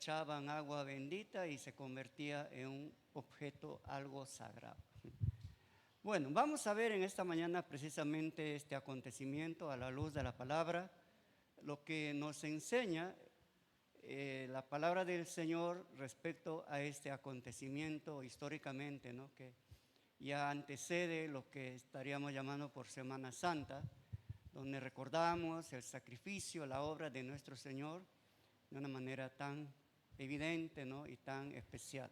echaban agua bendita y se convertía en un objeto algo sagrado. Bueno, vamos a ver en esta mañana precisamente este acontecimiento a la luz de la palabra, lo que nos enseña la palabra del Señor respecto a este acontecimiento históricamente, ¿no? Que ya antecede lo que estaríamos llamando por Semana Santa, donde recordamos el sacrificio, la obra de nuestro Señor de una manera tan evidente, ¿no? Y tan especial.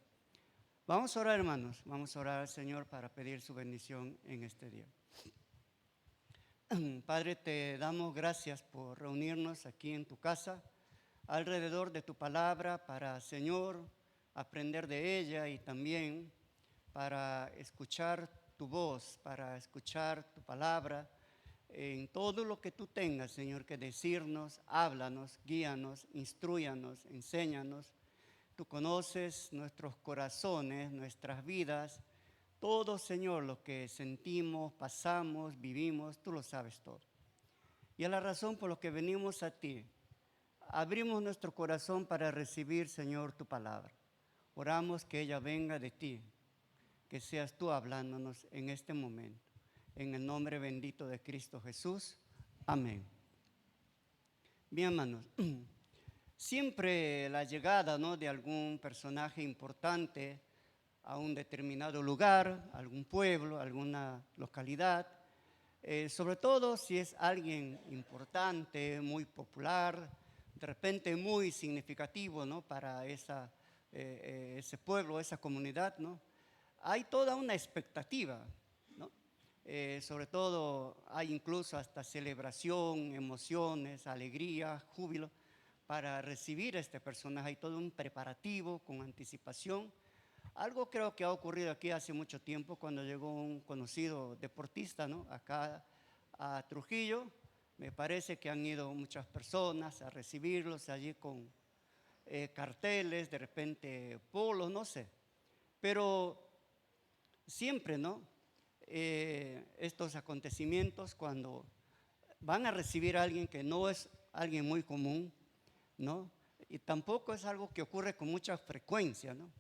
Vamos a orar, hermanos, vamos a orar al Señor para pedir su bendición en este día. Padre, te damos gracias por reunirnos aquí en tu casa, alrededor de tu palabra, para, Señor, aprender de ella y también para escuchar tu voz, para escuchar tu palabra. En todo lo que tú tengas, Señor, que decirnos, háblanos, guíanos, instrúyanos, enséñanos. Tú conoces nuestros corazones, nuestras vidas, todo, Señor, lo que sentimos, pasamos, vivimos, tú lo sabes todo. Y es la razón por la que venimos a ti. Abrimos nuestro corazón para recibir, Señor, tu palabra. Oramos que ella venga de ti, que seas tú hablándonos en este momento. En el nombre bendito de Cristo Jesús. Amén. Bien, hermanos. Siempre la llegada, ¿no?, de algún personaje importante a un determinado lugar, algún pueblo, alguna localidad, sobre todo si es alguien importante, muy popular, de repente muy significativo, ¿no?, para ese pueblo, esa comunidad, ¿no? Hay toda una expectativa, ¿no? Sobre todo hay incluso hasta celebración, emociones, alegría, júbilo para recibir a este personaje. Hay todo un preparativo con anticipación. Algo creo que ha ocurrido aquí hace mucho tiempo cuando llegó un conocido deportista, ¿no?, acá a Trujillo. Me parece que han ido muchas personas a recibirlos allí con carteles, de repente polos, no sé. Pero siempre, ¿no?, estos acontecimientos, cuando van a recibir a alguien que no es alguien muy común, ¿no?, y tampoco es algo que ocurre con mucha frecuencia, ¿no?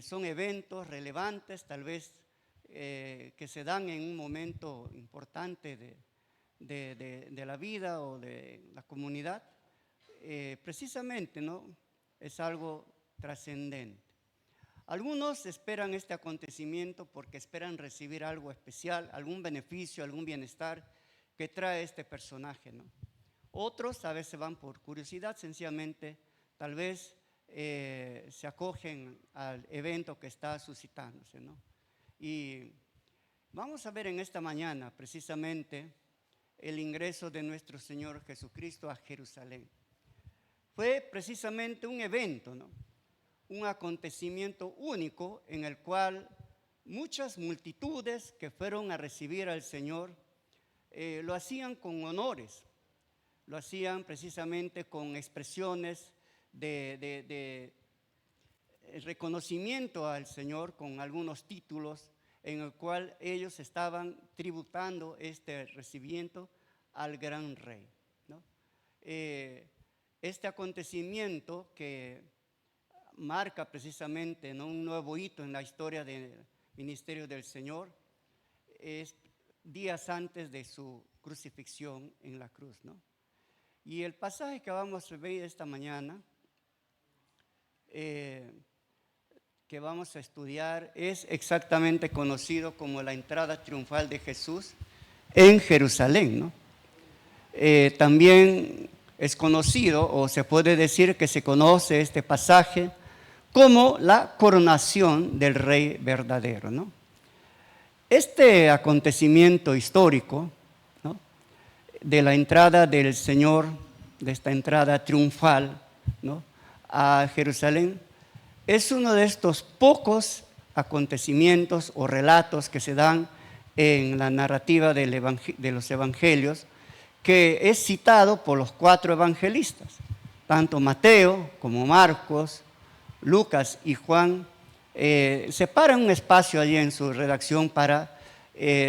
Son eventos relevantes, tal vez que se dan en un momento importante de la vida o de la comunidad. Precisamente, ¿no?, es algo trascendente. Algunos esperan este acontecimiento porque esperan recibir algo especial, algún beneficio, algún bienestar que trae este personaje, ¿no? Otros a veces van por curiosidad, sencillamente, tal vez se acogen al evento que está suscitándose, ¿no? Y vamos a ver en esta mañana precisamente el ingreso de nuestro Señor Jesucristo a Jerusalén. Fue precisamente un evento, ¿no?, un acontecimiento único en el cual muchas multitudes que fueron a recibir al Señor lo hacían con honores, lo hacían precisamente con expresiones de reconocimiento al Señor, con algunos títulos en el cual ellos estaban tributando este recibimiento al gran rey, ¿no? Este acontecimiento que marca precisamente, ¿no?, un nuevo hito en la historia del ministerio del Señor, es días antes de su crucifixión en la cruz, ¿no? Y el pasaje que vamos a ver esta mañana, que vamos a estudiar, es exactamente conocido como la entrada triunfal de Jesús en Jerusalén, ¿no? También es conocido, o se puede decir que se conoce este pasaje como la coronación del Rey verdadero, ¿no? Este acontecimiento histórico, ¿no?, de la entrada del Señor, de esta entrada triunfal, ¿no?, a Jerusalén, es uno de estos pocos acontecimientos o relatos que se dan en la narrativa de los evangelios, que es citado por los 4 evangelistas, tanto Mateo como Marcos, Lucas y Juan. Separan un espacio allí en su redacción para,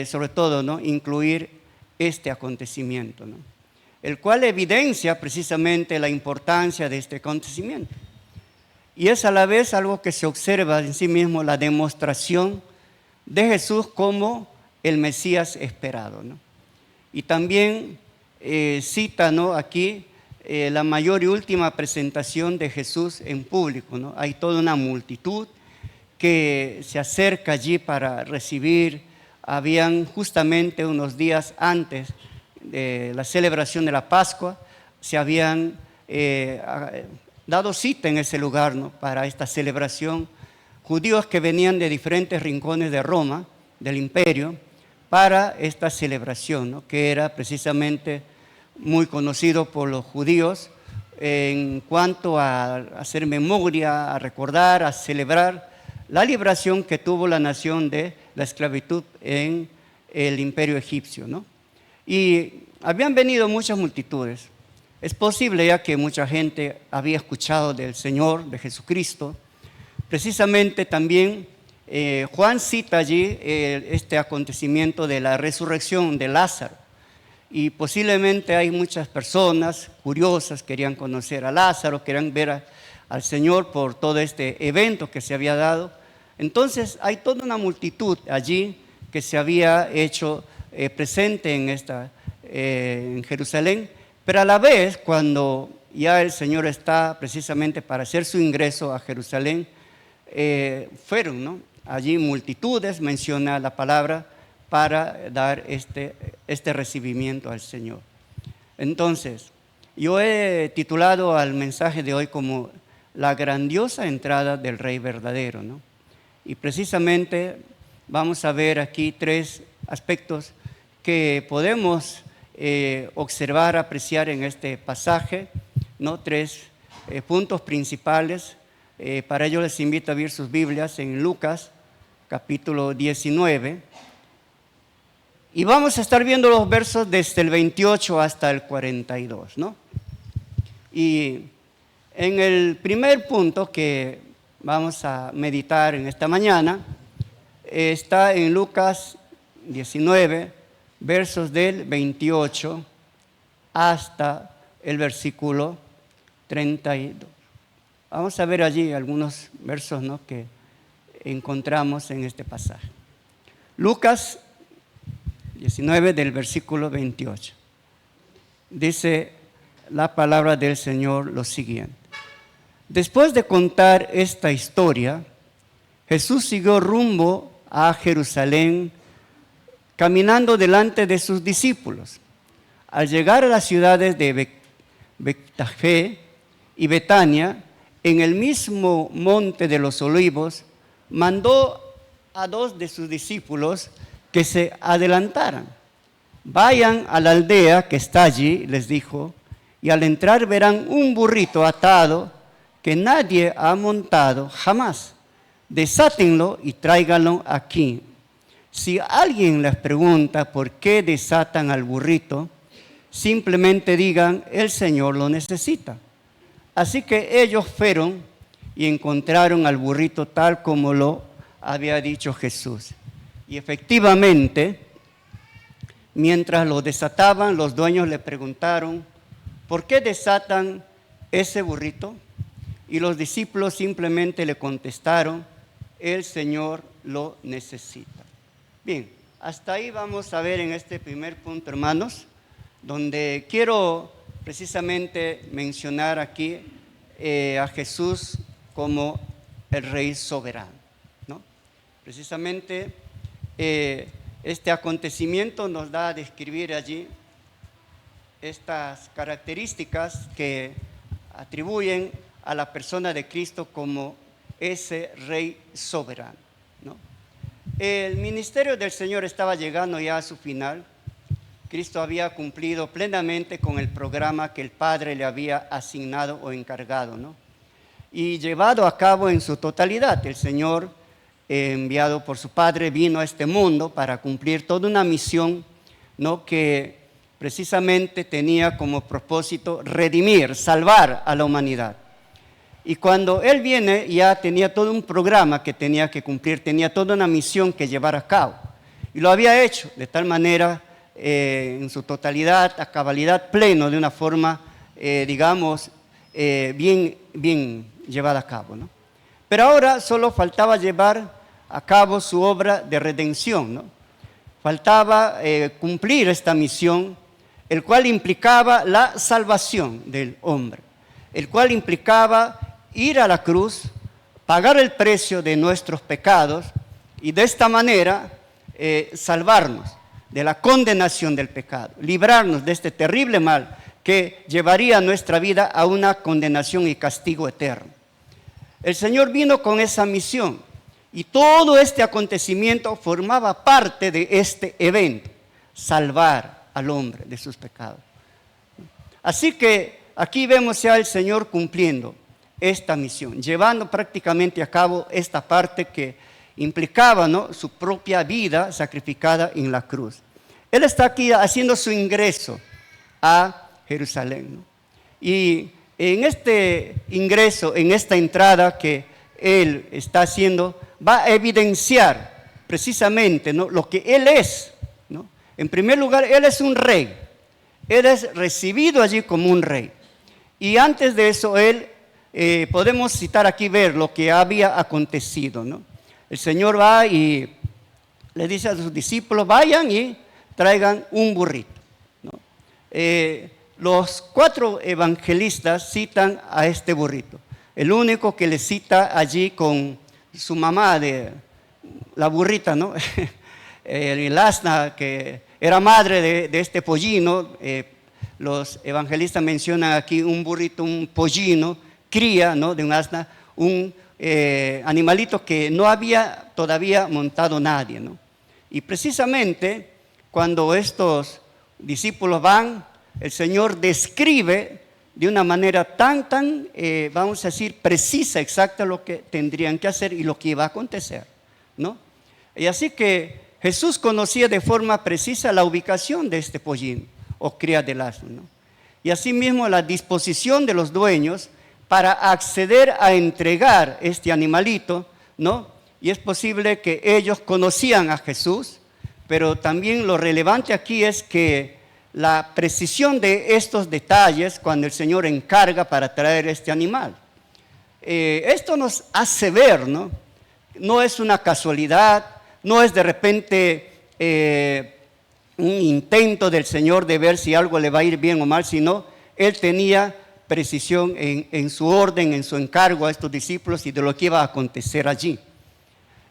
sobre todo, ¿no?, incluir este acontecimiento, ¿no?, el cual evidencia precisamente la importancia de este acontecimiento. Y es a la vez algo que se observa en sí mismo, la demostración de Jesús como el Mesías esperado, ¿no? Y también cita, ¿no?, aquí la mayor y última presentación de Jesús en público, ¿no? Hay toda una multitud que se acerca allí para recibir. Habían justamente unos días antes de la celebración de la Pascua, se habían dado cita en ese lugar, ¿no?, para esta celebración, judíos que venían de diferentes rincones de Roma, del imperio, para esta celebración, ¿no?, que era precisamente muy conocido por los judíos en cuanto a hacer memoria, a recordar, a celebrar la liberación que tuvo la nación de la esclavitud en el imperio egipcio, ¿no? Y habían venido muchas multitudes. Es posible ya que mucha gente había escuchado del Señor, de Jesucristo. Precisamente también Juan cita allí este acontecimiento de la resurrección de Lázaro. Y posiblemente hay muchas personas curiosas, querían conocer a Lázaro, querían ver al Señor por todo este evento que se había dado. Entonces hay toda una multitud allí que se había hecho presente en Jerusalén, pero a la vez cuando ya el Señor está precisamente para hacer su ingreso a Jerusalén, fueron, ¿no?, allí multitudes, menciona la palabra, para dar este recibimiento al Señor. Entonces, yo he titulado al mensaje de hoy como la grandiosa entrada del Rey verdadero, ¿no? Y precisamente vamos a ver aquí tres aspectos que podemos observar, apreciar en este pasaje, ¿no? Tres puntos principales. Para ello les invito a abrir sus Biblias en Lucas, capítulo 19. Y vamos a estar viendo los versos desde el 28 hasta el 42, ¿no? Y en el primer punto que vamos a meditar en esta mañana, está en Lucas 19, versos del 28 hasta el versículo 32. Vamos a ver allí algunos versos, ¿no?, que encontramos en este pasaje. Lucas 19 del versículo 28. Dice la palabra del Señor lo siguiente. Después de contar esta historia, Jesús siguió rumbo a Jerusalén, caminando delante de sus discípulos. Al llegar a las ciudades de Betfagé y Betania, en el mismo monte de los Olivos, mandó a 2 de sus discípulos que se adelantaran. Vayan a la aldea que está allí, les dijo, y al entrar verán un burrito atado que nadie ha montado jamás. Desátenlo y tráiganlo aquí. Si alguien les pregunta por qué desatan al burrito, simplemente digan, el Señor lo necesita. Así que ellos fueron y encontraron al burrito tal como lo había dicho Jesús. Y efectivamente, mientras lo desataban, los dueños le preguntaron, ¿por qué desatan ese burrito? Y los discípulos simplemente le contestaron, el Señor lo necesita. Bien, hasta ahí vamos a ver en este primer punto, hermanos, donde quiero precisamente mencionar aquí a Jesús como el Rey soberano, ¿no? Precisamente este acontecimiento nos da a describir allí estas características que atribuyen a la persona de Cristo como ese Rey soberano, ¿no? El ministerio del Señor estaba llegando ya a su final. Cristo había cumplido plenamente con el programa que el Padre le había asignado o encargado, ¿no? Y llevado a cabo en su totalidad. El Señor, enviado por su Padre, vino a este mundo para cumplir toda una misión, ¿no?, que precisamente tenía como propósito redimir, salvar a la humanidad. Y cuando Él viene, ya tenía todo un programa que tenía que cumplir, tenía toda una misión que llevar a cabo. Y lo había hecho de tal manera, en su totalidad, a cabalidad, pleno, de una forma, bien llevada a cabo, ¿no? Pero ahora solo faltaba llevar a cabo su obra de redención, ¿no? Faltaba cumplir esta misión, el cual implicaba la salvación del hombre, el cual implicaba ir a la cruz, pagar el precio de nuestros pecados y de esta manera salvarnos de la condenación del pecado, librarnos de este terrible mal que llevaría nuestra vida a una condenación y castigo eterno. El Señor vino con esa misión y todo este acontecimiento formaba parte de este evento, salvar al hombre de sus pecados. Así que aquí vemos ya al Señor cumpliendo esta misión, llevando prácticamente a cabo esta parte que implicaba, ¿no?, su propia vida sacrificada en la cruz. Él está aquí haciendo su ingreso a Jerusalén, ¿no? Y en este ingreso, en esta entrada que Él está haciendo, va a evidenciar precisamente, ¿no?, lo que Él es, ¿no? En primer lugar, Él es un rey. Él es recibido allí como un rey. Y antes de eso, podemos citar aquí, ver lo que había acontecido, ¿no? El Señor va y le dice a sus discípulos, vayan y traigan un burrito, ¿no? Los 4 evangelistas citan a este burrito. El único que le cita allí con su mamá, de la burrita, ¿no? El asna, que era madre de este pollino. Los evangelistas mencionan aquí un burrito, un pollino, cría, ¿no?, de un asna, un animalito que no había todavía montado nadie, ¿no? Y precisamente cuando estos discípulos van, el Señor describe de una manera tan, vamos a decir, precisa, exacta, lo que tendrían que hacer y lo que iba a acontecer, ¿no? Y así que Jesús conocía de forma precisa la ubicación de este pollino o cría del asno, ¿no? Y asimismo la disposición de los dueños para acceder a entregar este animalito, ¿no? Y es posible que ellos conocían a Jesús, pero también lo relevante aquí es que la precisión de estos detalles cuando el Señor encarga para traer este animal. Esto nos hace ver, ¿no? No es una casualidad, no es de repente un intento del Señor de ver si algo le va a ir bien o mal, sino Él tenía precisión en su orden, en su encargo a estos discípulos y de lo que iba a acontecer allí.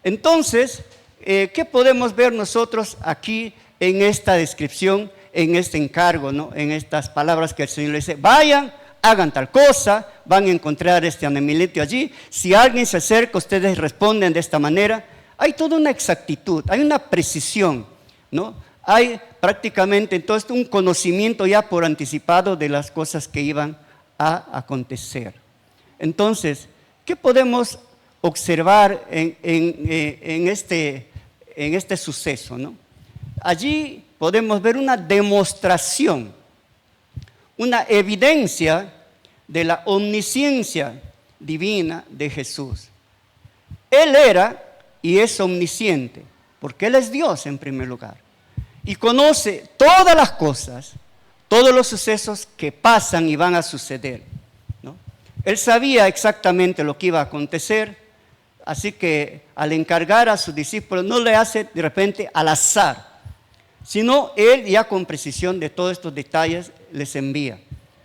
Entonces, ¿qué podemos ver nosotros aquí en esta descripción, en este encargo, ¿no?, en estas palabras que el Señor le dice? Vayan, hagan tal cosa, van a encontrar este animalito allí. Si alguien se acerca, ustedes responden de esta manera. Hay toda una exactitud, hay una precisión, ¿no? Hay prácticamente entonces un conocimiento ya por anticipado de las cosas que iban a acontecer. Entonces, ¿qué podemos observar en este suceso, ¿no? Allí podemos ver una demostración, una evidencia de la omnisciencia divina de Jesús. Él era y es omnisciente, porque Él es Dios en primer lugar, y conoce todas las cosas, todos los sucesos que pasan y van a suceder, ¿no? Él sabía exactamente lo que iba a acontecer, así que al encargar a sus discípulos no le hace de repente al azar, sino Él ya con precisión de todos estos detalles les envía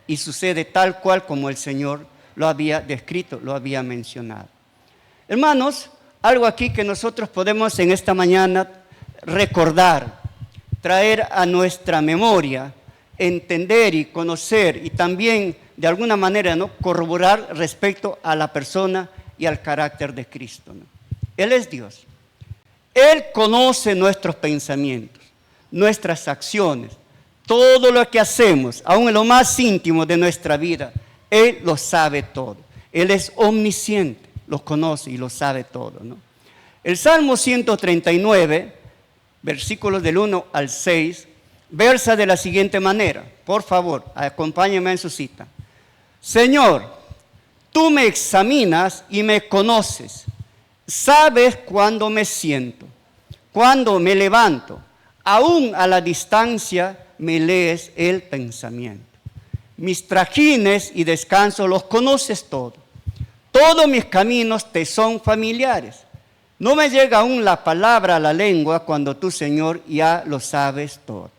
y sucede tal cual como el Señor lo había descrito, lo había mencionado. Hermanos, algo aquí que nosotros podemos en esta mañana recordar, traer a nuestra memoria, entender y conocer y también de alguna manera, ¿no?, corroborar respecto a la persona y al carácter de Cristo, ¿no? Él es Dios. Él conoce nuestros pensamientos, nuestras acciones, todo lo que hacemos, aún en lo más íntimo de nuestra vida. Él lo sabe todo. Él es omnisciente, lo conoce y lo sabe todo, ¿no? El Salmo 139, versículos del 1 al 6, versa de la siguiente manera. Por favor, acompáñenme en su cita. Señor, tú me examinas y me conoces. Sabes cuándo me siento, cuándo me levanto. Aún a la distancia me lees el pensamiento. Mis trajines y descanso los conoces todo. Todos mis caminos te son familiares. No me llega aún la palabra a la lengua cuando tú, Señor, ya lo sabes todo.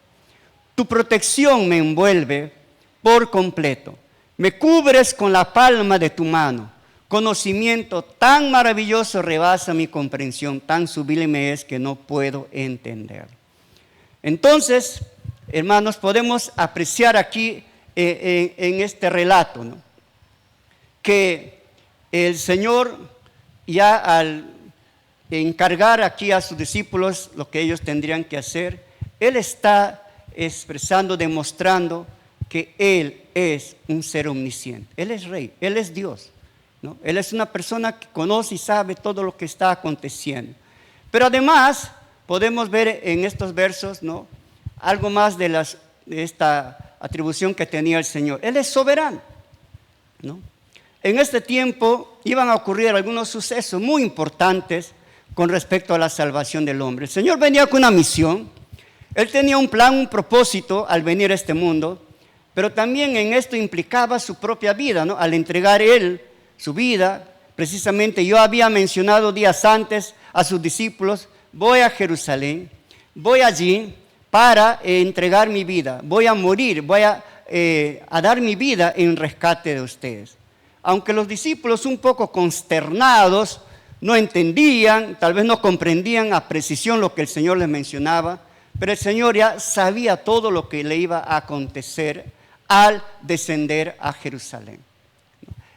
Tu protección me envuelve por completo. Me cubres con la palma de tu mano. Conocimiento tan maravilloso rebasa mi comprensión, tan sublime es que no puedo entender. Entonces, hermanos, podemos apreciar aquí en este relato, ¿no?, que el Señor, ya al encargar aquí a sus discípulos lo que ellos tendrían que hacer, Él está expresando, demostrando que Él es un ser omnisciente. Él es Rey, Él es Dios, ¿no? Él es una persona que conoce y sabe todo lo que está aconteciendo. Pero además podemos ver en estos versos, ¿no?, algo más de esta atribución que tenía el Señor. Él es soberano, ¿no? En este tiempo iban a ocurrir algunos sucesos muy importantes con respecto a la salvación del hombre. El Señor venía con una misión. Él tenía un plan, un propósito al venir a este mundo, pero también en esto implicaba su propia vida, ¿no? Al entregar Él su vida, precisamente yo había mencionado días antes a sus discípulos, voy a Jerusalén, voy allí para entregar mi vida, voy a morir, voy a dar mi vida en rescate de ustedes. Aunque los discípulos, un poco consternados, no entendían, tal vez no comprendían a precisión lo que el Señor les mencionaba, pero el Señor ya sabía todo lo que le iba a acontecer al descender a Jerusalén.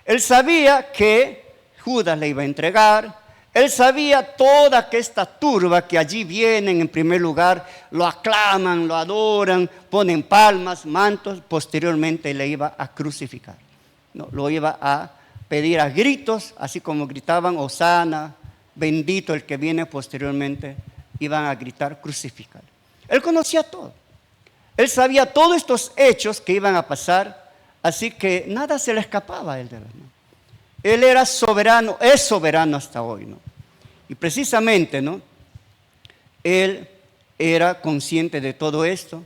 Él sabía que Judas le iba a entregar, él sabía toda esta turba que allí vienen, en primer lugar, lo aclaman, lo adoran, ponen palmas, mantos, posteriormente le iba a crucificar. No, lo iba a pedir a gritos, así como gritaban Hosana, bendito el que viene posteriormente, iban a gritar crucificar. Él conocía todo. Él sabía todos estos hechos que iban a pasar, así que nada se le escapaba a él de las manos. Él era soberano, es soberano hasta hoy, ¿no? Y precisamente, ¿no?, él era consciente de todo esto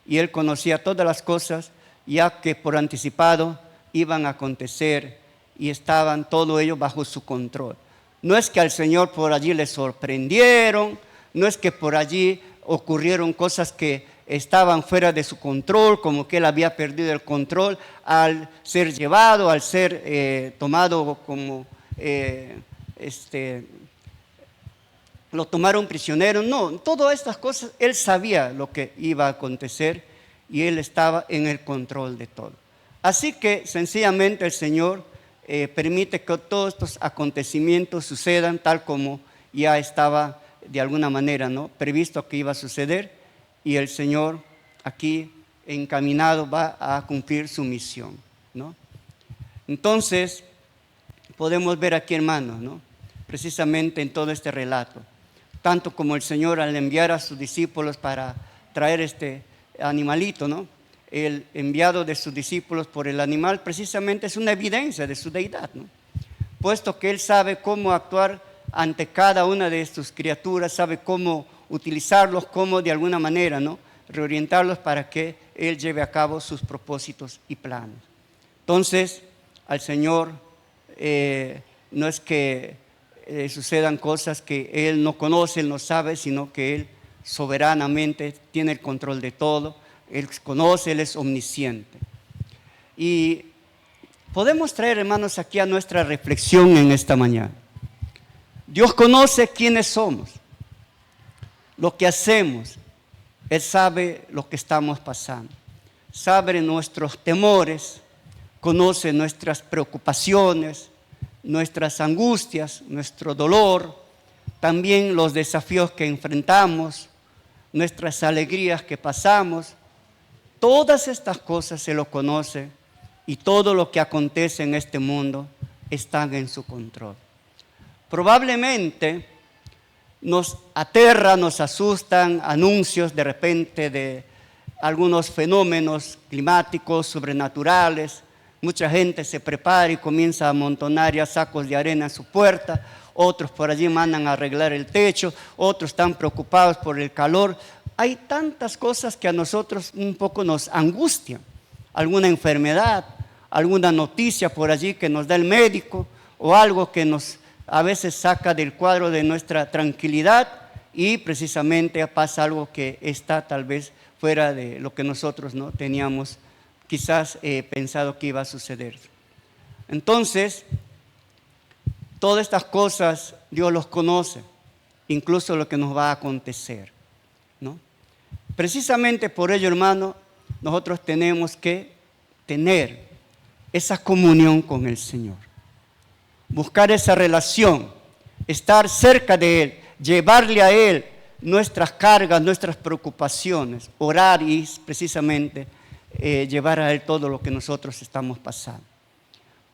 y él conocía todas las cosas, ya que por anticipado iban a acontecer y estaban todo ello bajo su control. No es que al Señor por allí le sorprendieron, no es que por allí ocurrieron cosas que estaban fuera de su control, como que él había perdido el control al ser llevado, al ser tomado como, lo tomaron prisionero. No, todas estas cosas, él sabía lo que iba a acontecer y él estaba en el control de todo. Así que sencillamente el Señor permite que todos estos acontecimientos sucedan tal como ya estaba de alguna manera, ¿no?, previsto que iba a suceder, y el Señor aquí encaminado va a cumplir su misión, ¿no? Entonces podemos ver aquí, hermanos, ¿no?, precisamente en todo este relato, tanto como el Señor al enviar a sus discípulos para traer este animalito, ¿no?, el enviado de sus discípulos por el animal precisamente es una evidencia de su deidad, ¿no?, puesto que Él sabe cómo actuar ante cada una de sus criaturas, sabe cómo utilizarlos, cómo de alguna manera, ¿no?, reorientarlos para que Él lleve a cabo sus propósitos y planes. Entonces, al Señor no es que sucedan cosas que Él no conoce, Él no sabe, sino que Él soberanamente tiene el control de todo. Él conoce, Él es omnisciente. Y podemos traer, hermanos, aquí a nuestra reflexión en esta mañana. Dios conoce quiénes somos, lo que hacemos. Él sabe lo que estamos pasando, sabe nuestros temores, conoce nuestras preocupaciones, nuestras angustias, nuestro dolor, también los desafíos que enfrentamos, nuestras alegrías que pasamos. Todas estas cosas se lo conoce y todo lo que acontece en este mundo están en su control. Probablemente nos aterra, nos asustan anuncios de repente de algunos fenómenos climáticos, sobrenaturales. Mucha gente se prepara y comienza a amontonar ya sacos de arena en su puerta. Otros por allí mandan a arreglar el techo, otros están preocupados por el calor. Hay tantas cosas que a nosotros un poco nos angustian. Alguna enfermedad, alguna noticia por allí que nos da el médico, o algo que nos a veces saca del cuadro de nuestra tranquilidad y precisamente pasa algo que está tal vez fuera de lo que nosotros no teníamos quizás pensado que iba a suceder. Entonces, todas estas cosas Dios los conoce, incluso lo que nos va a acontecer, ¿no? Precisamente por ello, hermano, nosotros tenemos que tener esa comunión con el Señor, buscar esa relación, estar cerca de Él, llevarle a Él nuestras cargas, nuestras preocupaciones, orar y precisamente llevar a Él todo lo que nosotros estamos pasando,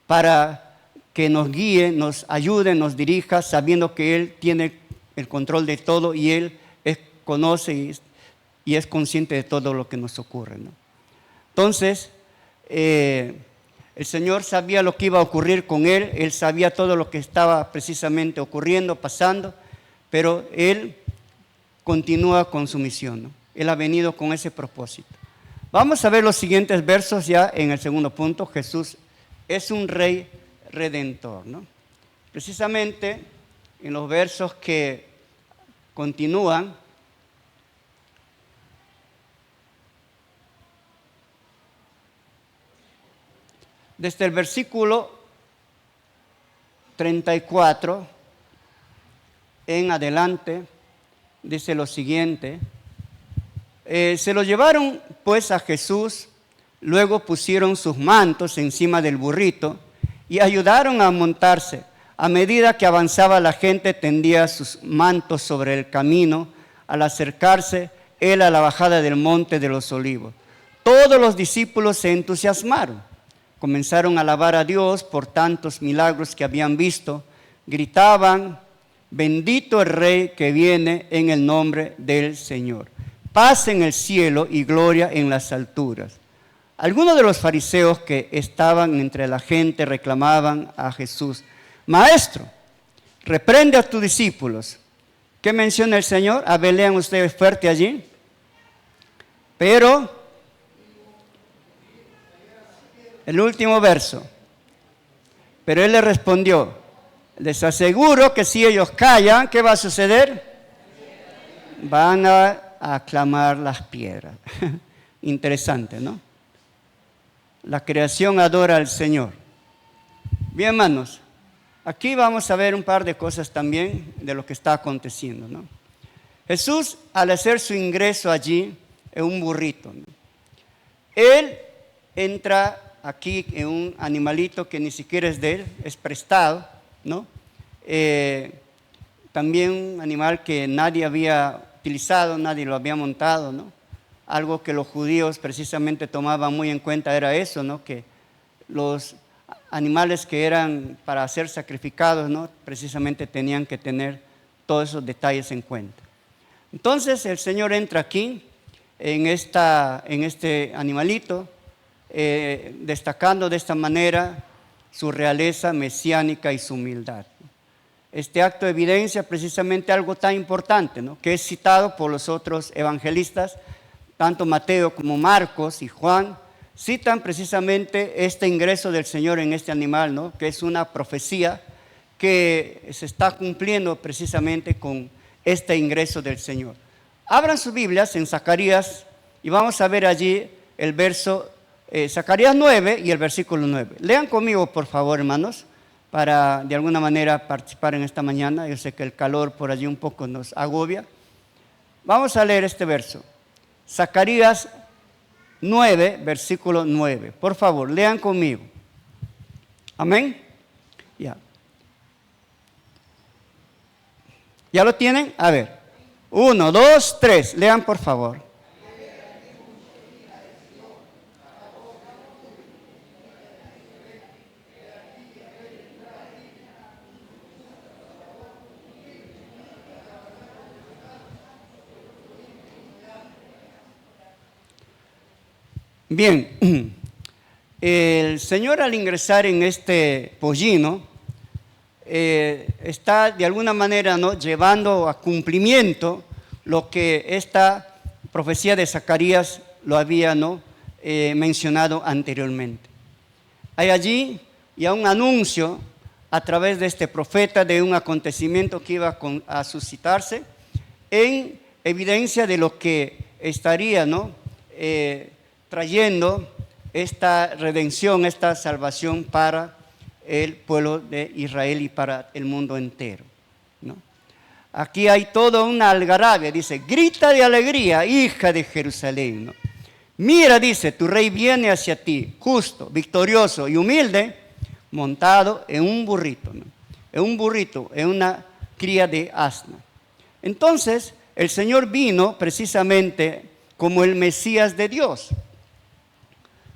para que nos guíe, nos ayude, nos dirija, sabiendo que Él tiene el control de todo y Él conoce y es consciente de todo lo que nos ocurre, ¿no? Entonces, el Señor sabía lo que iba a ocurrir con Él, Él sabía todo lo que estaba precisamente ocurriendo, pasando, pero Él continúa con su misión, ¿no? Él ha venido con ese propósito. Vamos a ver los siguientes versos ya en el segundo punto. Jesús es un Rey Redentor, ¿no? Precisamente en los versos que continúan, desde el versículo 34 en adelante, dice lo siguiente: se lo llevaron pues a Jesús, luego pusieron sus mantos encima del burrito y ayudaron a montarse. A medida que avanzaba la gente tendía sus mantos sobre el camino. Al acercarse él a la bajada del monte de los Olivos, todos los discípulos se entusiasmaron. Comenzaron a alabar a Dios por tantos milagros que habían visto. Gritaban: bendito el Rey que viene en el nombre del Señor. Paz en el cielo y gloria en las alturas. Algunos de los fariseos que estaban entre la gente reclamaban a Jesús: Maestro, reprende a tus discípulos. ¿Qué menciona el Señor? A ver, lean ustedes fuerte allí. Pero, el último verso. Pero él le respondió: les aseguro que si ellos callan, ¿qué va a suceder? Van a aclamar las piedras. Interesante, ¿no? La creación adora al Señor. Bien, hermanos, aquí vamos a ver un par de cosas también de lo que está aconteciendo, ¿no? Jesús, al hacer su ingreso allí en un burrito, ¿no? Él entra aquí en un animalito que ni siquiera es de él, es prestado, ¿no? También un animal que nadie había utilizado, nadie lo había montado, ¿no? Algo que los judíos precisamente tomaban muy en cuenta era eso, ¿no? Que los animales que eran para ser sacrificados, ¿no? Precisamente tenían que tener todos esos detalles en cuenta. Entonces el Señor entra aquí en este animalito, destacando de esta manera su realeza mesiánica y su humildad. Este acto evidencia precisamente algo tan importante, ¿no? Que es citado por los otros evangelistas, tanto Mateo como Marcos y Juan, citan precisamente este ingreso del Señor en este animal, ¿no? Que es una profecía que se está cumpliendo precisamente con este ingreso del Señor. Abran sus Biblias en Zacarías y vamos a ver allí el verso, Zacarías 9 y el versículo 9. Lean conmigo, por favor, hermanos, para de alguna manera participar en esta mañana. Yo sé que el calor por allí un poco nos agobia. Vamos a leer este verso. Zacarías 9, versículo 9. Por favor, lean conmigo. Amén. Ya. ¿Ya lo tienen? A ver. 1, 2, 3. Lean, por favor. Bien, el Señor al ingresar en este pollino está de alguna manera, ¿no?, llevando a cumplimiento lo que esta profecía de Zacarías lo había, ¿no?, mencionado anteriormente. Hay allí ya un anuncio a través de este profeta de un acontecimiento que iba a suscitarse en evidencia de lo que estaría, ¿no? Trayendo esta redención, esta salvación para el pueblo de Israel y para el mundo entero, ¿no? Aquí hay toda una algarabia, dice, grita de alegría, hija de Jerusalén, ¿no? Mira, dice, tu rey viene hacia ti, justo, victorioso y humilde, montado en un burrito, ¿no? En un burrito, en una cría de asna. Entonces, el Señor vino precisamente como el Mesías de Dios.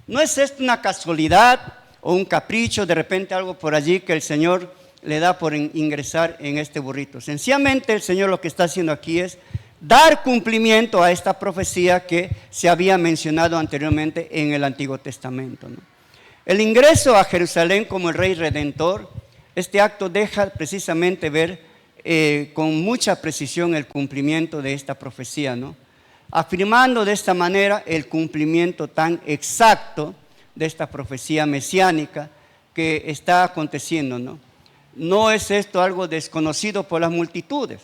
No es esto una casualidad o un capricho, de repente algo por allí que el Señor le da por ingresar en este burrito. Sencillamente el Señor lo que está haciendo aquí es dar cumplimiento a esta profecía que se había mencionado anteriormente en el Antiguo Testamento, ¿no? El ingreso a Jerusalén como el Rey Redentor, este acto deja precisamente ver con mucha precisión el cumplimiento de esta profecía, ¿no? Afirmando de esta manera el cumplimiento tan exacto de esta profecía mesiánica que está aconteciendo, ¿no? No es esto algo desconocido por las multitudes.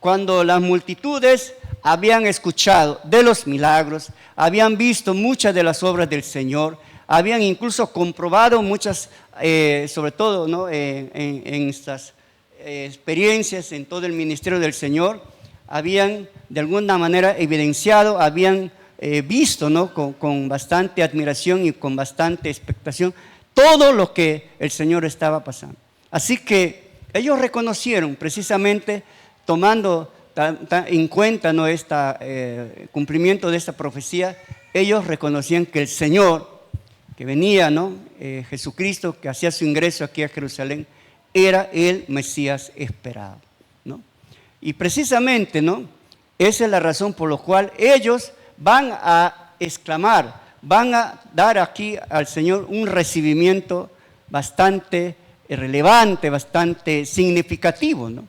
Cuando las multitudes habían escuchado de los milagros, habían visto muchas de las obras del Señor, habían incluso comprobado muchas, sobre todo, ¿no? en estas experiencias en todo el ministerio del Señor, habían de alguna manera evidenciado, habían visto, ¿no? con bastante admiración y con bastante expectación todo lo que el Señor estaba pasando. Así que ellos reconocieron precisamente, tomando en cuenta, ¿no? este cumplimiento de esta profecía, ellos reconocían que el Señor que venía, ¿no? Jesucristo, que hacía su ingreso aquí a Jerusalén, era el Mesías esperado, ¿no? Y precisamente, ¿no? Esa es la razón por la cual ellos van a exclamar, van a dar aquí al Señor un recibimiento bastante relevante, bastante significativo, ¿no?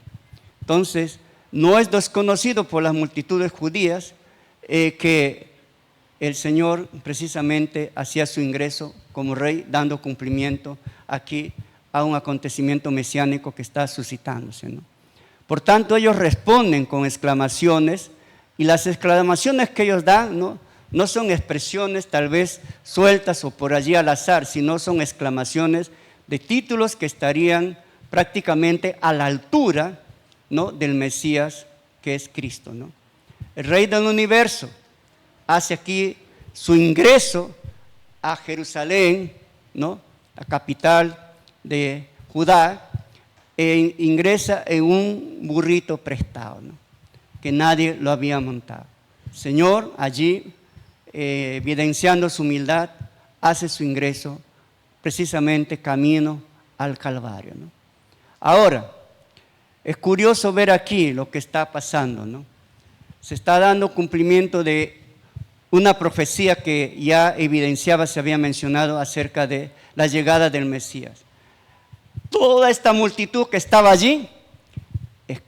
Entonces, no es desconocido por las multitudes judías que el Señor precisamente hacía su ingreso como rey, dando cumplimiento aquí a un acontecimiento mesiánico que está suscitándose, ¿no? Por tanto, ellos responden con exclamaciones, y las exclamaciones que ellos dan no son expresiones tal vez sueltas o por allí al azar, sino son exclamaciones de títulos que estarían prácticamente a la altura, ¿no? del Mesías que es Cristo, ¿no? El Rey del universo hace aquí su ingreso a Jerusalén, ¿no? la capital de Judá, e ingresa en un burrito prestado, ¿no? que nadie lo había montado. El Señor allí, evidenciando su humildad, hace su ingreso precisamente camino al Calvario, ¿no? Ahora, es curioso ver aquí lo que está pasando, ¿no? Se está dando cumplimiento de una profecía que ya evidenciaba, se había mencionado acerca de la llegada del Mesías. Toda esta multitud que estaba allí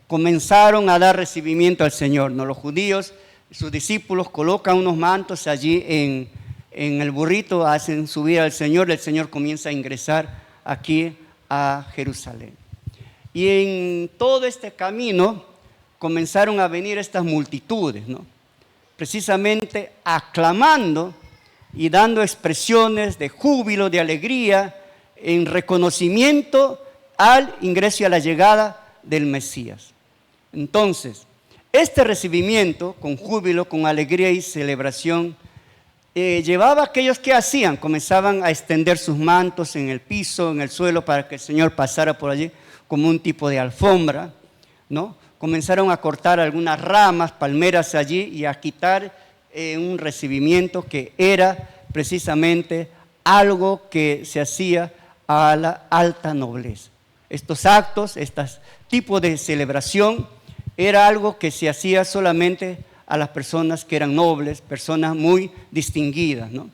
comenzaron a dar recibimiento al Señor, ¿no? Los judíos, sus discípulos colocan unos mantos allí en el burrito, hacen subir al Señor, el Señor comienza a ingresar aquí a Jerusalén. Y en todo este camino comenzaron a venir estas multitudes, ¿no? Precisamente aclamando y dando expresiones de júbilo, de alegría, en reconocimiento al ingreso y a la llegada del Mesías. Entonces, este recibimiento con júbilo, con alegría y celebración, llevaba a aquellos que hacían, comenzaban a extender sus mantos en el piso, en el suelo, para que el Señor pasara por allí como un tipo de alfombra, ¿no? Comenzaron a cortar algunas ramas, palmeras allí y a quitar un recibimiento que era precisamente algo que se hacía a la alta nobleza. Estos actos, este tipo de celebración, era algo que se hacía solamente a las personas que eran nobles, personas muy distinguidas, ¿no?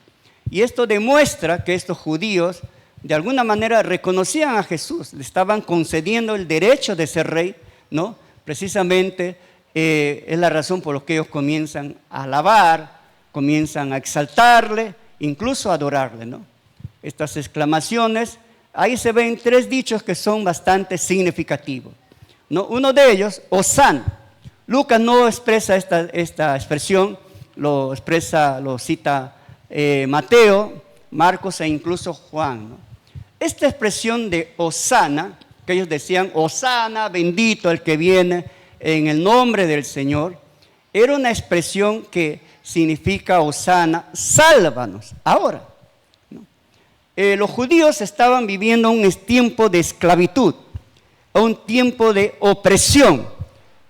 Y esto demuestra que estos judíos de alguna manera reconocían a Jesús, le estaban concediendo el derecho de ser rey, ¿no? Precisamente es la razón por la que ellos comienzan a alabar, comienzan a exaltarle, incluso a adorarle, ¿no? Estas exclamaciones ahí se ven 3 dichos que son bastante significativos, ¿no? Uno de ellos, Hosana. Lucas no expresa esta expresión, lo cita Mateo, Marcos e incluso Juan, ¿no? Esta expresión de Hosana, que ellos decían, Hosana, bendito el que viene en el nombre del Señor, era una expresión que significa Hosana, sálvanos, ahora, ¿no? Los judíos estaban viviendo un tiempo de esclavitud, un tiempo de opresión.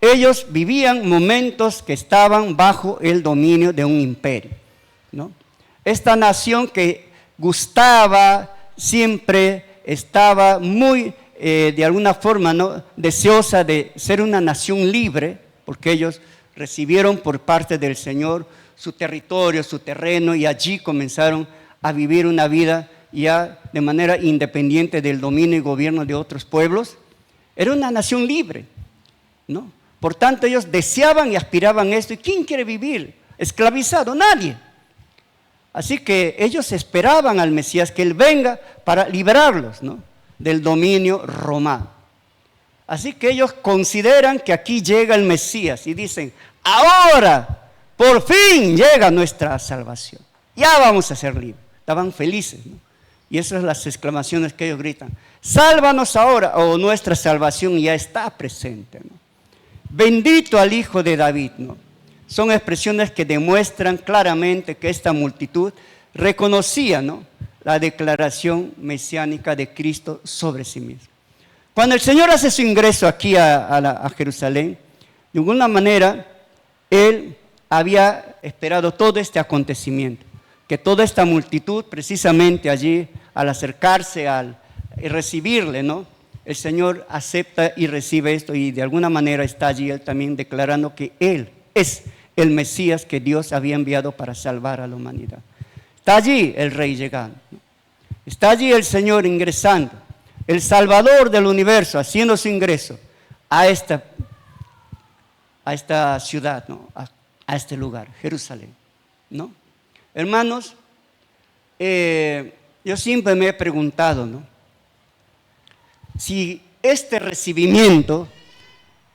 Ellos vivían momentos que estaban bajo el dominio de un imperio, ¿no? Esta nación que gustaba, siempre estaba muy, de alguna forma, ¿no?, deseosa de ser una nación libre, porque ellos recibieron por parte del Señor su territorio, su terreno, y allí comenzaron a vivir una vida ya de manera independiente del dominio y gobierno de otros pueblos. Era una nación libre, ¿no? Por tanto, ellos deseaban y aspiraban esto. ¿Y quién quiere vivir esclavizado? Nadie. Así que ellos esperaban al Mesías, que Él venga para liberarlos, ¿no?, del dominio romano. Así que ellos consideran que aquí llega el Mesías y dicen, ahora, por fin llega nuestra salvación. Ya vamos a ser libres. Estaban felices, ¿no? Y esas son las exclamaciones que ellos gritan. Sálvanos ahora, o nuestra salvación ya está presente, ¿no? Bendito al Hijo de David, ¿no? Son expresiones que demuestran claramente que esta multitud reconocía, ¿no?, la declaración mesiánica de Cristo sobre sí mismo. Cuando el Señor hace su ingreso aquí a Jerusalén, de alguna manera, Él había esperado todo este acontecimiento, que toda esta multitud, precisamente allí, al acercarse, y recibirle, ¿no?, el Señor acepta y recibe esto, y de alguna manera está allí Él también declarando que Él es el Mesías que Dios había enviado para salvar a la humanidad. Está allí el Rey llegando, ¿no? Está allí el Señor ingresando, el Salvador del universo haciendo su ingreso a esta ciudad, ¿no?, a este lugar, Jerusalén, ¿no? Hermanos, yo siempre me he preguntado, ¿no?, si este recibimiento,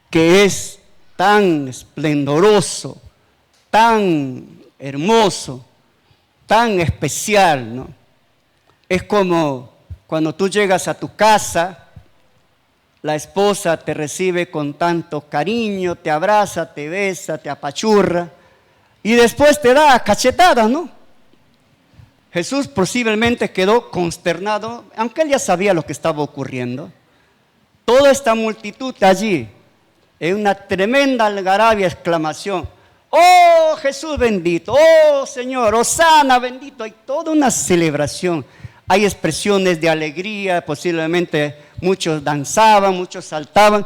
que es tan esplendoroso, tan hermoso, tan especial, ¿no?, es como cuando tú llegas a tu casa, la esposa te recibe con tanto cariño, te abraza, te besa, te apachurra, y después te da cachetadas, ¿no? Jesús posiblemente quedó consternado, aunque él ya sabía lo que estaba ocurriendo. Toda esta multitud allí, en una tremenda algarabia, exclamación, ¡oh Jesús bendito! ¡Oh Señor! ¡Hosana bendito! Hay toda una celebración, hay expresiones de alegría, posiblemente muchos danzaban, muchos saltaban,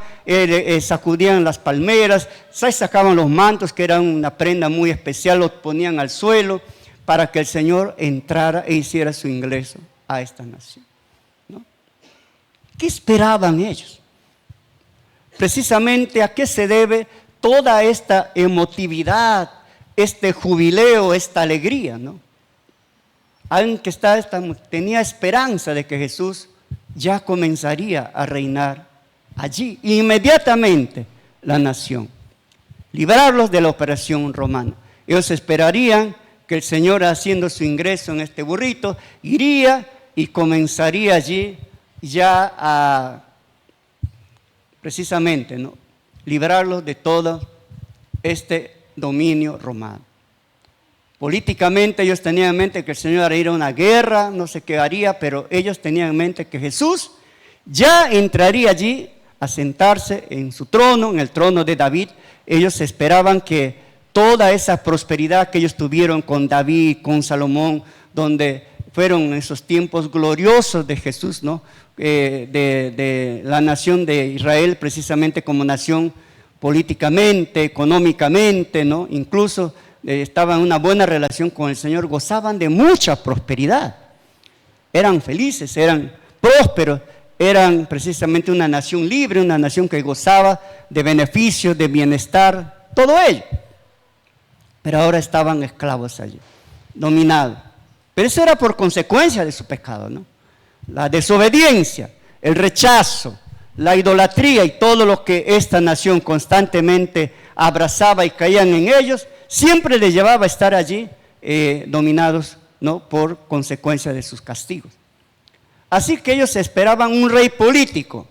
sacudían las palmeras, sacaban los mantos, que eran una prenda muy especial, los ponían al suelo, para que el Señor entrara e hiciera su ingreso a esta nación, ¿no? ¿Qué esperaban ellos? Precisamente, ¿a qué se debe toda esta emotividad, este jubileo, esta alegría, ¿no? Alguien que tenía esperanza de que Jesús ya comenzaría a reinar allí, inmediatamente, la nación, librarlos de la operación romana. Ellos esperarían que el Señor, haciendo su ingreso en este burrito, iría y comenzaría allí ya a, precisamente, ¿no?, librarlos de todo este dominio romano. Políticamente ellos tenían en mente que el Señor haría una guerra, no sé qué haría, pero ellos tenían en mente que Jesús ya entraría allí a sentarse en su trono, en el trono de David. Ellos esperaban que toda esa prosperidad que ellos tuvieron con David, con Salomón, donde fueron esos tiempos gloriosos de Jesús, ¿no?, de la nación de Israel, precisamente como nación políticamente, económicamente, ¿no?, incluso estaban en una buena relación con el Señor, gozaban de mucha prosperidad, eran felices, eran prósperos, eran precisamente una nación libre, una nación que gozaba de beneficios, de bienestar, todo ello. Pero ahora estaban esclavos allí, dominados. Pero eso era por consecuencia de su pecado, ¿no? la desobediencia, el rechazo, la idolatría y todo lo que esta nación constantemente abrazaba y caían en ellos, siempre les llevaba a estar allí dominados, ¿no?, por consecuencia de sus castigos. Así que ellos esperaban un rey político,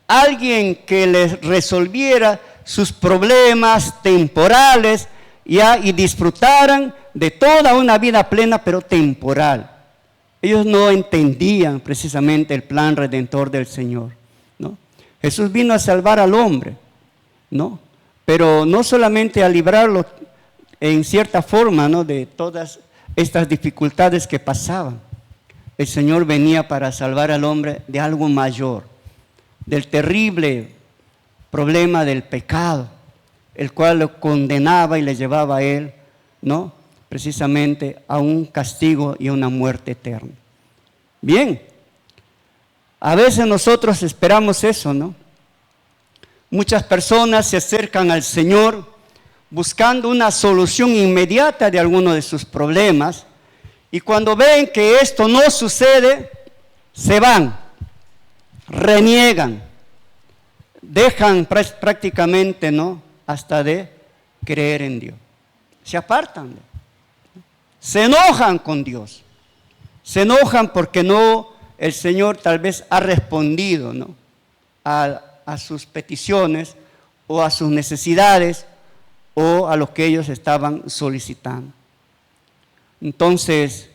alguien que les resolviera sus problemas temporales y disfrutaran de toda una vida plena pero temporal. Ellos no entendían precisamente el plan redentor del Señor, ¿no? Jesús vino a salvar al hombre, ¿no?, pero no solamente a librarlo en cierta forma, ¿no?, de todas estas dificultades que pasaban. El Señor venía para salvar al hombre de algo mayor, del terrible problema del pecado, el cual lo condenaba y le llevaba a él, ¿no?, precisamente a un castigo y a una muerte eterna. Bien, a veces nosotros esperamos eso, ¿no? Muchas personas se acercan al Señor buscando una solución inmediata de alguno de sus problemas, y cuando ven que esto no sucede, se van, reniegan, dejan prácticamente, ¿no?, hasta de creer en Dios. Se apartan, se enojan con Dios, se enojan porque el Señor tal vez ha respondido, ¿no?, a sus peticiones o a sus necesidades o a lo que ellos estaban solicitando. Entonces,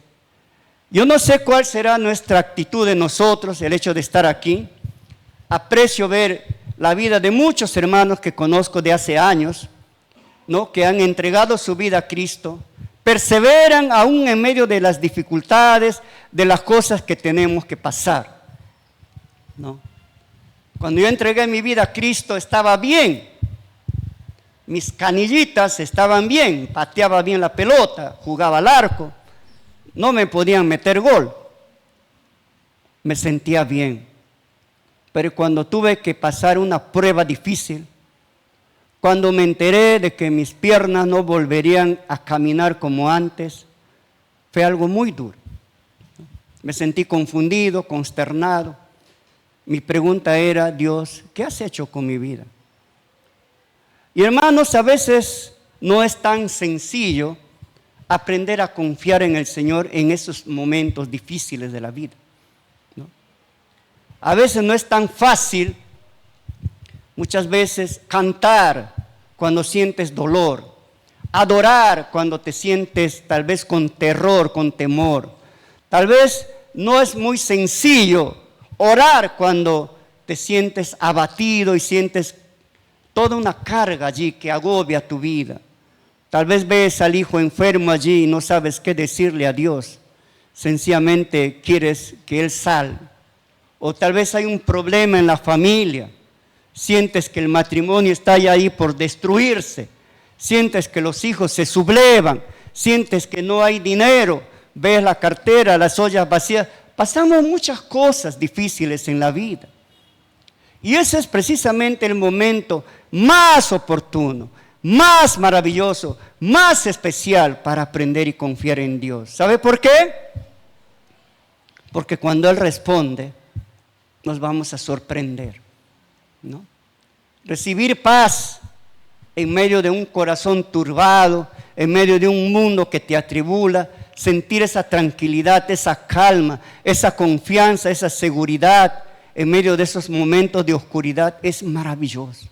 yo no sé cuál será nuestra actitud de nosotros, el hecho de estar aquí. Aprecio ver la vida de muchos hermanos que conozco de hace años, ¿no?, que han entregado su vida a Cristo, perseveran aún en medio de las dificultades, de las cosas que tenemos que pasar, ¿no? Cuando yo entregué mi vida a Cristo estaba bien, mis canillitas estaban bien, pateaba bien la pelota, jugaba al arco, no me podían meter gol, me sentía bien. Pero cuando tuve que pasar una prueba difícil, cuando me enteré de que mis piernas no volverían a caminar como antes, fue algo muy duro. Me sentí confundido, consternado. Mi pregunta era: Dios, ¿qué has hecho con mi vida? Y hermanos, a veces no es tan sencillo aprender a confiar en el Señor en esos momentos difíciles de la vida, ¿no? A veces no es tan fácil, muchas veces, cantar cuando sientes dolor, adorar cuando te sientes tal vez con terror, con temor. Tal vez no es muy sencillo orar cuando te sientes abatido y sientes toda una carga allí que agobia tu vida. Tal vez ves al hijo enfermo allí y no sabes qué decirle a Dios. Sencillamente quieres que Él salve. O tal vez hay un problema en la familia. Sientes que el matrimonio está ya ahí por destruirse. Sientes que los hijos se sublevan. Sientes que no hay dinero. Ves la cartera, las ollas vacías. Pasamos muchas cosas difíciles en la vida. Y ese es precisamente el momento más oportuno, más maravilloso, más especial para aprender y confiar en Dios. ¿Sabe por qué? Porque cuando Él responde, nos vamos a sorprender, ¿no? Recibir paz en medio de un corazón turbado, en medio de un mundo que te atribula, sentir esa tranquilidad, esa calma, esa confianza, esa seguridad en medio de esos momentos de oscuridad es maravilloso,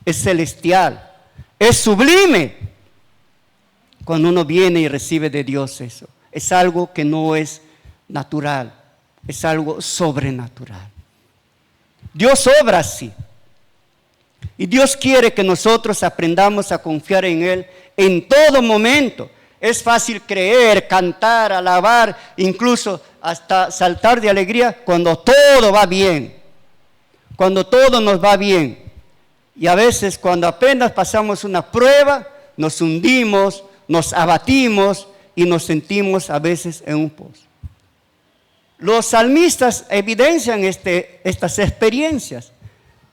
es celestial, es sublime. Cuando uno viene y recibe de Dios eso, es algo que no es natural, es algo sobrenatural. Dios obra así. Y Dios quiere que nosotros aprendamos a confiar en Él en todo momento. Es fácil creer, cantar, alabar, incluso hasta saltar de alegría cuando todo va bien, cuando todo nos va bien. Y a veces cuando apenas pasamos una prueba, nos hundimos, nos abatimos y nos sentimos a veces en un pozo. Los salmistas evidencian estas experiencias.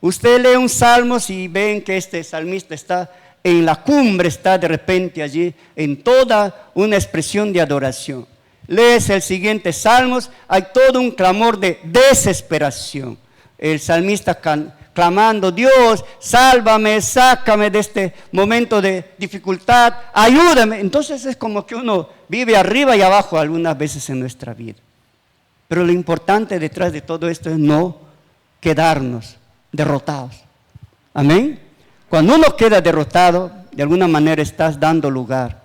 Usted lee un salmo y ven que este salmista está en la cumbre, está de repente allí en toda una expresión de adoración. lees el siguiente Salmos, hay todo un clamor de desesperación. El salmista clamando, Dios, sálvame, sácame de este momento de dificultad, ayúdame. Entonces es como que uno vive arriba y abajo algunas veces en nuestra vida. Pero lo importante detrás de todo esto es no quedarnos derrotados. Amén. Cuando uno queda derrotado, de alguna manera estás dando lugar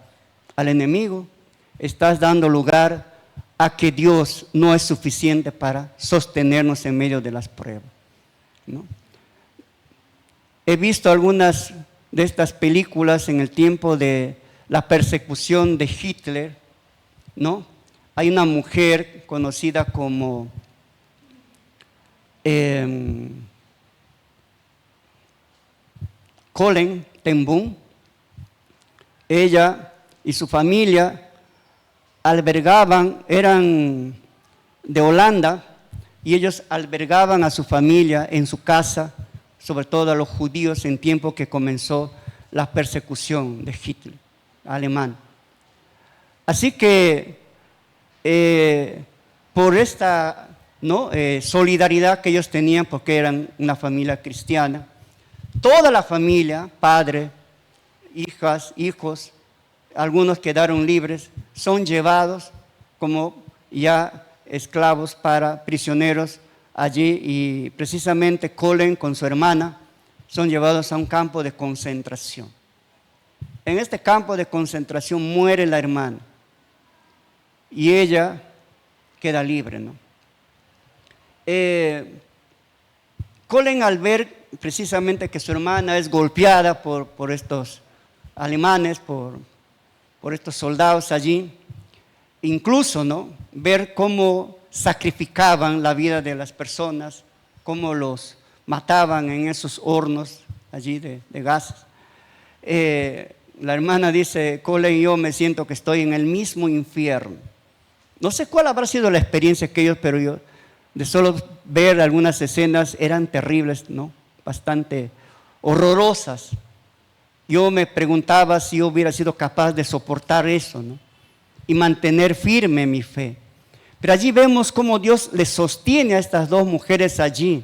al enemigo, estás dando lugar a que Dios no es suficiente para sostenernos en medio de las pruebas, ¿no? He visto algunas de estas películas en el tiempo de la persecución de Hitler, ¿no? Hay una mujer conocida como Colleen ten Boom. Ella y su familia albergaban, eran de Holanda, y ellos albergaban a su familia en su casa, sobre todo a los judíos, en tiempo que comenzó la persecución de Hitler, alemán. Así que por esta solidaridad que ellos tenían, porque eran una familia cristiana, toda la familia, padre, hijas, hijos, algunos quedaron libres, son llevados como ya esclavos para prisioneros allí, y precisamente Colleen con su hermana son llevados a un campo de concentración. En este campo de concentración muere la hermana y ella queda libre, ¿no? Colleen, al ver precisamente que su hermana es golpeada por estos alemanes, por estos soldados allí, incluso, ¿no?, ver cómo sacrificaban la vida de las personas, cómo los mataban en esos hornos allí de gases. La hermana dice, Colleen, yo me siento que estoy en el mismo infierno. No sé cuál habrá sido la experiencia que ellos, pero yo, de solo ver algunas escenas, eran terribles, ¿no?, bastante horrorosas. Yo me preguntaba si yo hubiera sido capaz de soportar eso, ¿no?, y mantener firme mi fe. Pero allí vemos cómo Dios le sostiene a estas dos mujeres allí.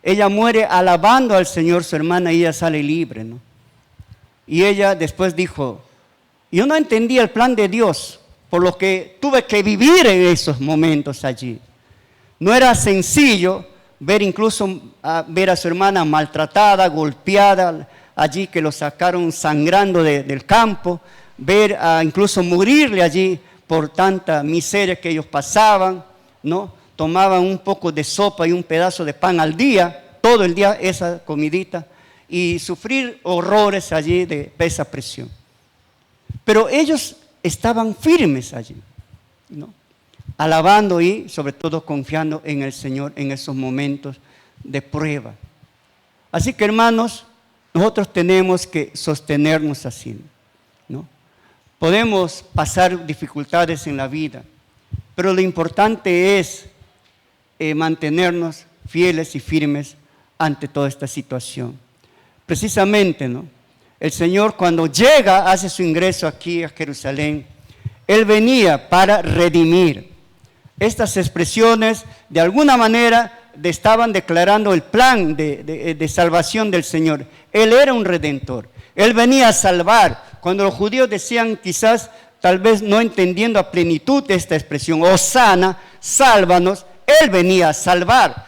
Ella muere alabando al Señor, su hermana, y ella sale libre, ¿no? Y ella después dijo, yo no entendía el plan de Dios, por lo que tuve que vivir en esos momentos allí. No era sencillo ver ver a su hermana maltratada, golpeada, allí que lo sacaron sangrando del campo, ver incluso morirle allí por tanta miseria que ellos pasaban, ¿no? Tomaban un poco de sopa y un pedazo de pan al día, todo el día esa comidita, y sufrir horrores allí de esa presión. Pero ellos estaban firmes allí, ¿no?, alabando y sobre todo confiando en el Señor en esos momentos de prueba. Así que, hermanos, nosotros tenemos que sostenernos así, ¿no? Podemos pasar dificultades en la vida, pero lo importante es mantenernos fieles y firmes ante toda esta situación. Precisamente, ¿no?, el Señor, cuando llega, hace su ingreso aquí a Jerusalén, Él venía para redimir. Estas expresiones, de alguna manera, estaban declarando el plan de salvación del Señor. Él era un redentor. Él venía a salvar. Cuando los judíos decían, quizás, tal vez no entendiendo a plenitud esta expresión, Hosana, sálvanos, Él venía a salvar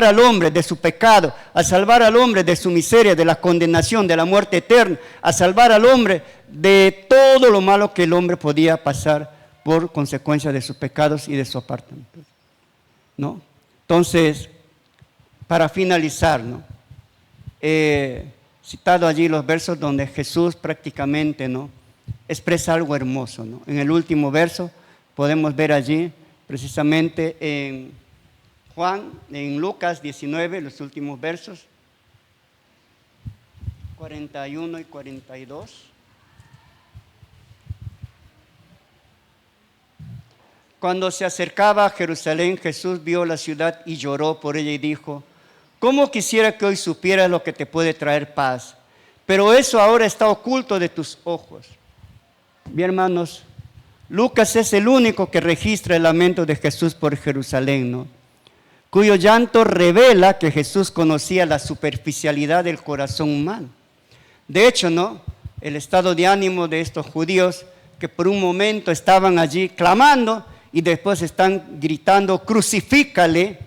al hombre de su pecado, a salvar al hombre de su miseria, de la condenación, de la muerte eterna, a salvar al hombre de todo lo malo que el hombre podía pasar por consecuencia de sus pecados y de su apartamiento, ¿no? Entonces, para finalizar, ¿no?, citado allí los versos donde Jesús prácticamente, ¿no?, expresa algo hermoso, ¿no? En el último verso podemos ver allí precisamente en Lucas 19, los últimos versos, 41 y 42. Cuando se acercaba a Jerusalén, Jesús vio la ciudad y lloró por ella y dijo, ¿cómo quisiera que hoy supieras lo que te puede traer paz? Pero eso ahora está oculto de tus ojos. Bien, hermanos, Lucas es el único que registra el lamento de Jesús por Jerusalén, ¿no? Cuyo llanto revela que Jesús conocía la superficialidad del corazón humano. De hecho, ¿no?, el estado de ánimo de estos judíos que por un momento estaban allí clamando y después están gritando, crucifícale,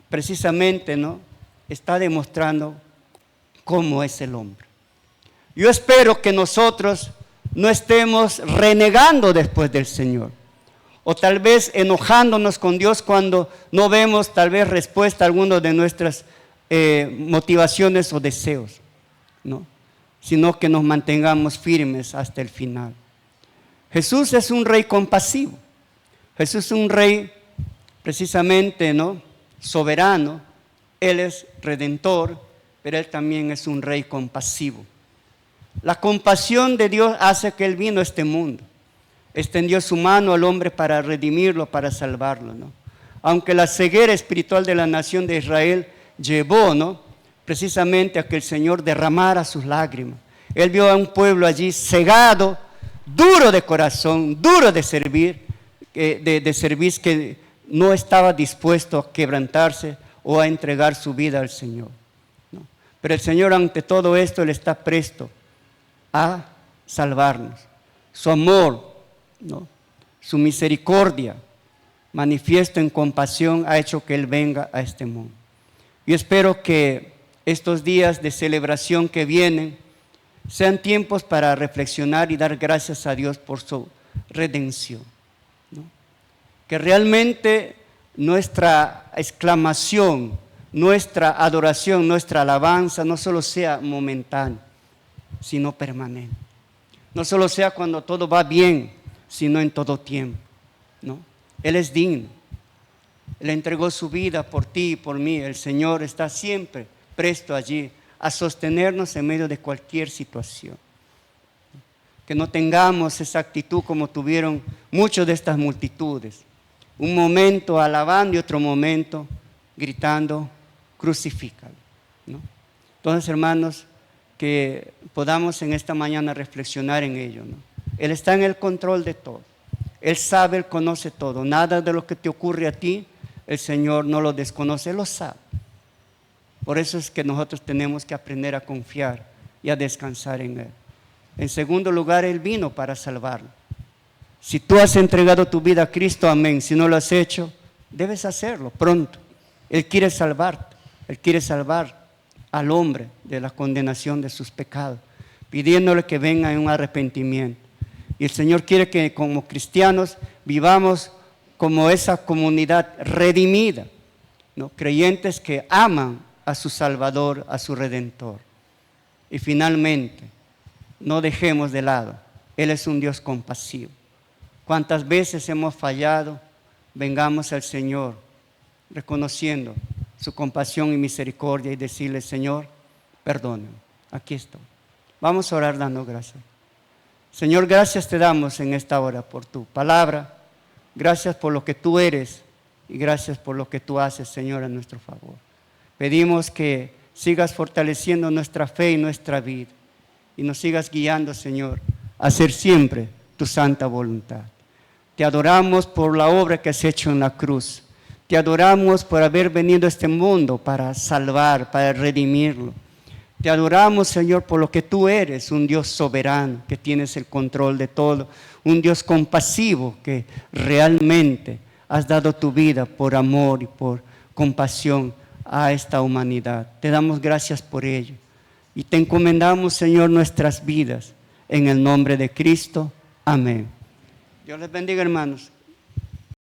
precisamente, ¿no?, está demostrando cómo es el hombre. Yo espero que nosotros no estemos renegando después del Señor, o tal vez enojándonos con Dios cuando no vemos tal vez respuesta a alguna de nuestras motivaciones o deseos, ¿no?, sino que nos mantengamos firmes hasta el final. Jesús es un rey compasivo. Jesús es un rey precisamente, ¿no?, soberano. Él es redentor, pero Él también es un rey compasivo. La compasión de Dios hace que Él vino a este mundo. Extendió su mano al hombre para redimirlo, para salvarlo, ¿no? Aunque la ceguera espiritual de la nación de Israel llevó, ¿no?, precisamente a que el Señor derramara sus lágrimas. Él vio a un pueblo allí cegado, duro de corazón, duro de servir, que no estaba dispuesto a quebrantarse o a entregar su vida al Señor, ¿no? Pero el Señor, ante todo esto, Él está presto a salvarnos. Su amor, ¿no?, su misericordia, manifiesto en compasión, ha hecho que Él venga a este mundo. Yo espero que estos días de celebración que vienen sean tiempos para reflexionar y dar gracias a Dios por su redención, ¿no? Que realmente nuestra exclamación, nuestra adoración, nuestra alabanza no solo sea momentánea, sino permanente. No solo sea cuando todo va bien, sino en todo tiempo, ¿no? Él es digno. Él entregó su vida por ti y por mí. El Señor está siempre presto allí a sostenernos en medio de cualquier situación. Que no tengamos esa actitud como tuvieron muchas de estas multitudes. Un momento alabando y otro momento gritando, crucifícalo, ¿no? Entonces, hermanos, que podamos en esta mañana reflexionar en ello, ¿no? Él está en el control de todo. Él sabe, Él conoce todo. Nada de lo que te ocurre a ti, el Señor no lo desconoce, Él lo sabe. Por eso es que nosotros tenemos que aprender a confiar y a descansar en Él. En segundo lugar, Él vino para salvarlo. Si tú has entregado tu vida a Cristo, amén. Si no lo has hecho, debes hacerlo pronto. Él quiere salvarte. Él quiere salvar al hombre de la condenación de sus pecados, pidiéndole que venga en un arrepentimiento. Y el Señor quiere que como cristianos vivamos como esa comunidad redimida, ¿no?, creyentes que aman a su Salvador, a su Redentor. Y finalmente, no dejemos de lado, Él es un Dios compasivo. Cuántas veces hemos fallado, vengamos al Señor reconociendo su compasión y misericordia y decirle: Señor, perdóname, aquí estoy. Vamos a orar dando gracias. Señor, gracias te damos en esta hora por tu palabra. Gracias por lo que tú eres y gracias por lo que tú haces, Señor, a nuestro favor. Pedimos que sigas fortaleciendo nuestra fe y nuestra vida y nos sigas guiando, Señor, a hacer siempre tu santa voluntad. Te adoramos por la obra que has hecho en la cruz. Te adoramos por haber venido a este mundo para salvar, para redimirlo. Te adoramos, Señor, por lo que tú eres, un Dios soberano, que tienes el control de todo, un Dios compasivo, que realmente has dado tu vida por amor y por compasión a esta humanidad. Te damos gracias por ello. Y te encomendamos, Señor, nuestras vidas, en el nombre de Cristo. Amén. Dios les bendiga, hermanos.